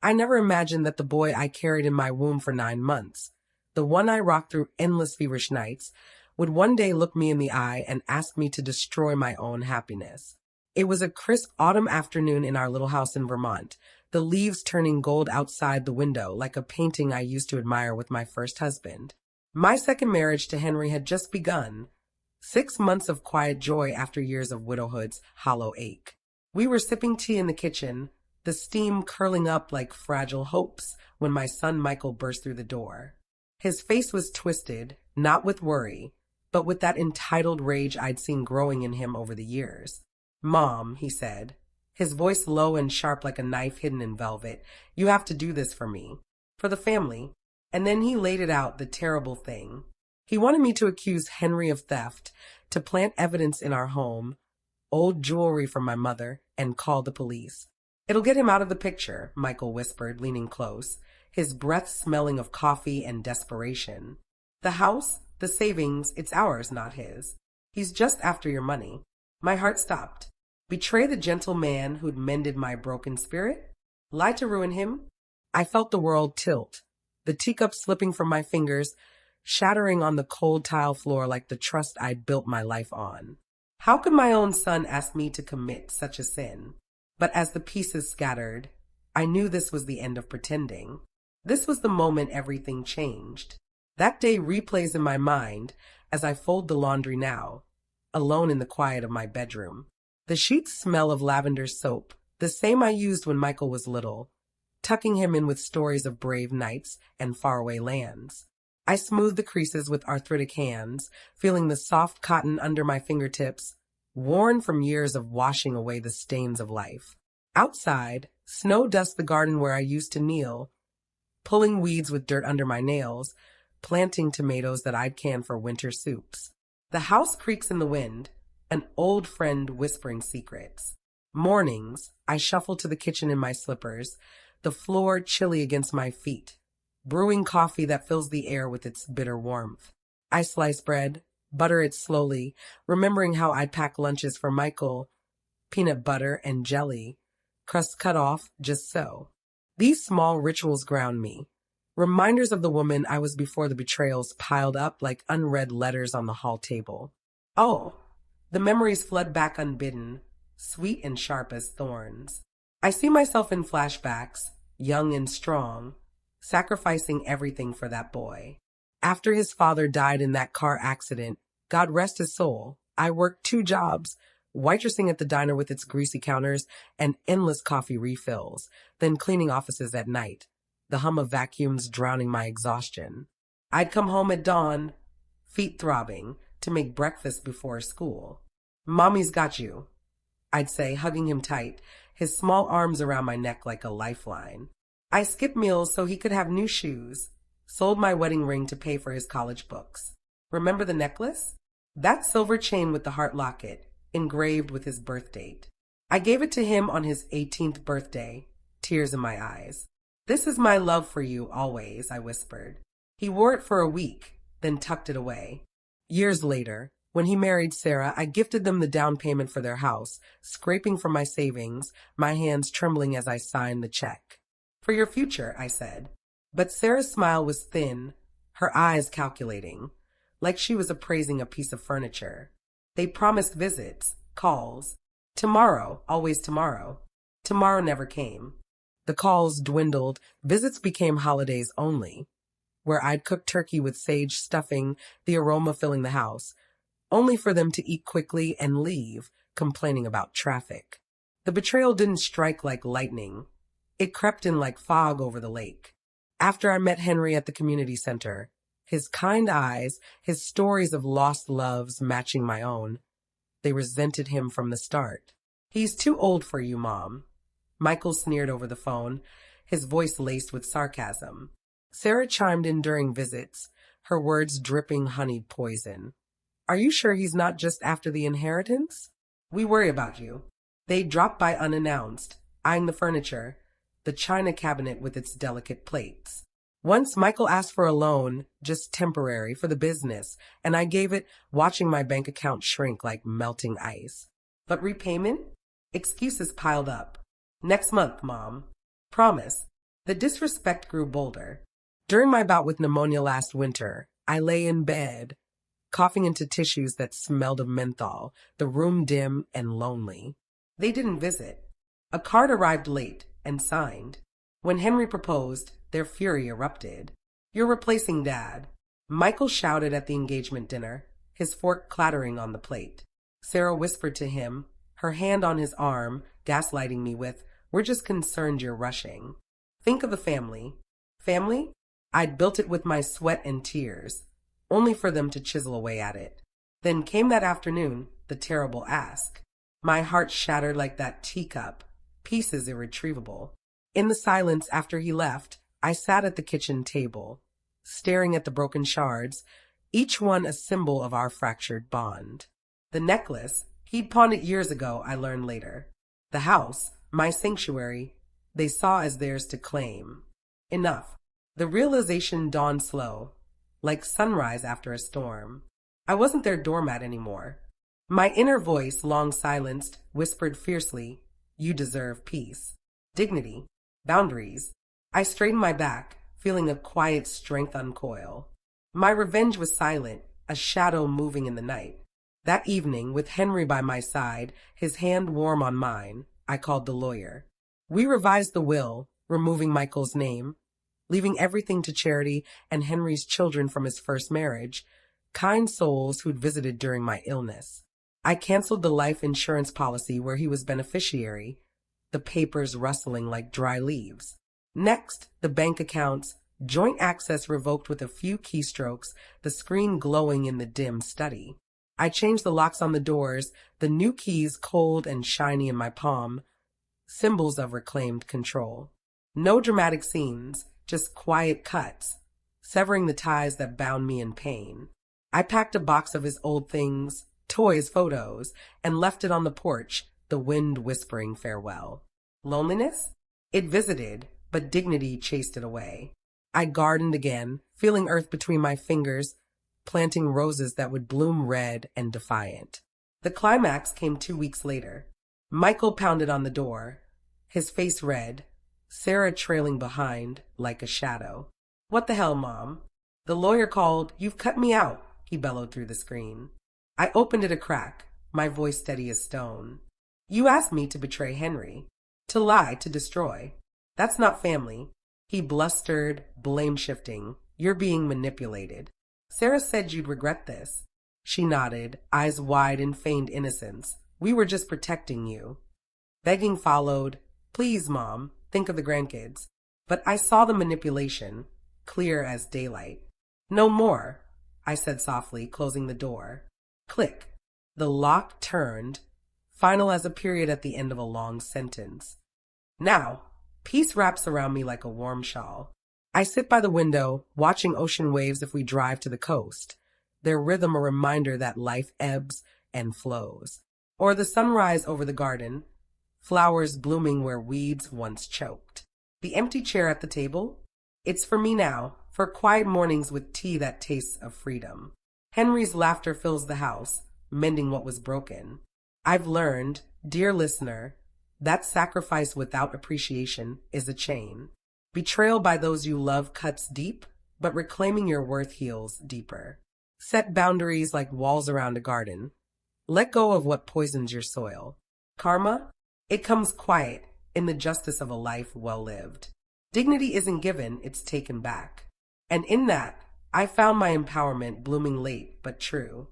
I never imagined that the boy I carried in my womb for 9 months, the one I rocked through endless feverish nights, would one day look me in the eye and ask me to destroy my own happiness. It was a crisp autumn afternoon in our little house in Vermont, the leaves turning gold outside the window like a painting I used to admire with my first husband. My second marriage to Henry had just begun, 6 months of quiet joy after years of widowhood's hollow ache. We were sipping tea in the kitchen, the steam curling up like fragile hopes when my son Michael burst through the door. His face was twisted, not with worry, but with that entitled rage I'd seen growing in him over the years. "Mom," he said, his voice low and sharp like a knife hidden in velvet, "you have to do this for me, for the family." And then he laid it out, the terrible thing. He wanted me to accuse Henry of theft, to plant evidence in our home, old jewelry from my mother, and call the police. "It'll get him out of the picture," Michael whispered, leaning close, his breath smelling of coffee and desperation. "The house, the savings, it's ours, not his. He's just after your money." My heart stopped. Betray the gentle man who'd mended my broken spirit? Lie to ruin him? I felt the world tilt, the teacup slipping from my fingers, shattering on the cold tile floor like the trust I'd built my life on. How could my own son ask me to commit such a sin? But as the pieces scattered, I knew this was the end of pretending. This was the moment everything changed. That day replays in my mind as I fold the laundry now, alone in the quiet of my bedroom. The sheets smell of lavender soap, the same I used when Michael was little, tucking him in with stories of brave knights and faraway lands. I smoothed the creases with arthritic hands, feeling the soft cotton under my fingertips, worn from years of washing away the stains of life. Outside, snow dusted the garden where I used to kneel, pulling weeds with dirt under my nails, planting tomatoes that I'd canned for winter soups. The house creaks in the wind, an old friend whispering secrets. Mornings, I shuffle to the kitchen in my slippers, the floor chilly against my feet, brewing coffee that fills the air with its bitter warmth. I slice bread, butter it slowly, remembering how I'd pack lunches for Michael, peanut butter and jelly, crust cut off just so. These small rituals ground me, reminders of the woman I was before the betrayals piled up like unread letters on the hall table. Oh, the memories flood back unbidden, sweet and sharp as thorns. I see myself in flashbacks, young and strong, sacrificing everything for that boy. After his father died in that car accident, God rest his soul, I worked 2 jobs, waitressing at the diner with its greasy counters and endless coffee refills, then cleaning offices at night, the hum of vacuums drowning my exhaustion. I'd come home at dawn, feet throbbing, to make breakfast before school. "Mommy's got you," I'd say, hugging him tight, his small arms around my neck like a lifeline. I skipped meals so he could have new shoes, sold my wedding ring to pay for his college books. Remember the necklace? That silver chain with the heart locket, engraved with his birth date. I gave it to him on his 18th birthday, tears in my eyes. "This is my love for you always," I whispered. He wore it for a week, then tucked it away. Years later, when he married Sarah, I gifted them the down payment for their house, scraping from my savings, my hands trembling as I signed the check. "For your future," I said. But Sarah's smile was thin, her eyes calculating, like she was appraising a piece of furniture. They promised visits, calls. Tomorrow, always tomorrow. Tomorrow never came. The calls dwindled, visits became holidays only, where I'd cook turkey with sage stuffing, the aroma filling the house, only for them to eat quickly and leave, complaining about traffic. The betrayal didn't strike like lightning. It crept in like fog over the lake. After I met Henry at the community center, his kind eyes, his stories of lost loves matching my own, they resented him from the start. "He's too old for you, Mom," Michael sneered over the phone, his voice laced with sarcasm. Sarah chimed in during visits, her words dripping honeyed poison. "Are you sure he's not just after the inheritance? We worry about you." They dropped by unannounced, eyeing the furniture, the china cabinet with its delicate plates. Once Michael asked for a loan, just temporary, for the business, and I gave it, watching my bank account shrink like melting ice. But repayment? Excuses piled up. "Next month, Mom. Promise." The disrespect grew bolder. During my bout with pneumonia last winter, I lay in bed, coughing into tissues that smelled of menthol, the room dim and lonely. They didn't visit. A card arrived late and signed. When Henry proposed, their fury erupted. "You're replacing Dad." Michael shouted at the engagement dinner, his fork clattering on the plate. Sarah whispered to him, her hand on his arm, gaslighting me with, "We're just concerned you're rushing." Think of the family. Family? I'd built it with my sweat and tears, only for them to chisel away at it. Then came that afternoon, the terrible ask. My heart shattered like that teacup, pieces irretrievable. In the silence after he left, I sat at the kitchen table, staring at the broken shards, each one a symbol of our fractured bond. The necklace, he'd pawned it years ago, I learned later. The house, my sanctuary, they saw as theirs to claim. Enough. The realization dawned slow, like sunrise after a storm. I wasn't their doormat anymore. My inner voice, long silenced, whispered fiercely, "You deserve peace, dignity, boundaries." I straightened my back, feeling a quiet strength uncoil. My revenge was silent, a shadow moving in the night. That evening, with Henry by my side, his hand warm on mine, I called the lawyer. We revised the will, removing Michael's name, leaving everything to charity and Henry's children from his first marriage, kind souls who'd visited during my illness. I canceled the life insurance policy where he was beneficiary, the papers rustling like dry leaves. Next, the bank accounts, joint access revoked with a few keystrokes, the screen glowing in the dim study. I changed the locks on the doors, the new keys cold and shiny in my palm, symbols of reclaimed control. No dramatic scenes, just quiet cuts, severing the ties that bound me in pain. I packed a box of his old things, toys, photos, and left it on the porch, the wind whispering farewell. Loneliness? It visited, but dignity chased it away. I gardened again, feeling earth between my fingers, planting roses that would bloom red and defiant. The climax came 2 weeks later. Michael pounded on the door, his face red, Sarah trailing behind like a shadow. "What the hell, Mom?" The lawyer called. "You've cut me out," he bellowed through the screen. I opened it a crack, my voice steady as stone. "You asked me to betray Henry, to lie, to destroy. That's not family." He blustered, blame-shifting. "You're being manipulated. Sarah said you'd regret this." She nodded, eyes wide in feigned innocence. "We were just protecting you." Begging followed. "Please, Mom, think of the grandkids." But I saw the manipulation, clear as daylight. "No more," I said softly, closing the door. Click. The lock turned, final as a period at the end of a long sentence. Now, peace wraps around me like a warm shawl. I sit by the window, watching ocean waves if we drive to the coast, their rhythm a reminder that life ebbs and flows. Or the sunrise over the garden, flowers blooming where weeds once choked. The empty chair at the table? It's for me now, for quiet mornings with tea that tastes of freedom. Henry's laughter fills the house, mending what was broken. I've learned, dear listener, that sacrifice without appreciation is a chain. Betrayal by those you love cuts deep, but reclaiming your worth heals deeper. Set boundaries like walls around a garden. Let go of what poisons your soil. Karma? It comes quiet in the justice of a life well lived. Dignity isn't given, it's taken back. And in that, I found my empowerment blooming late but true.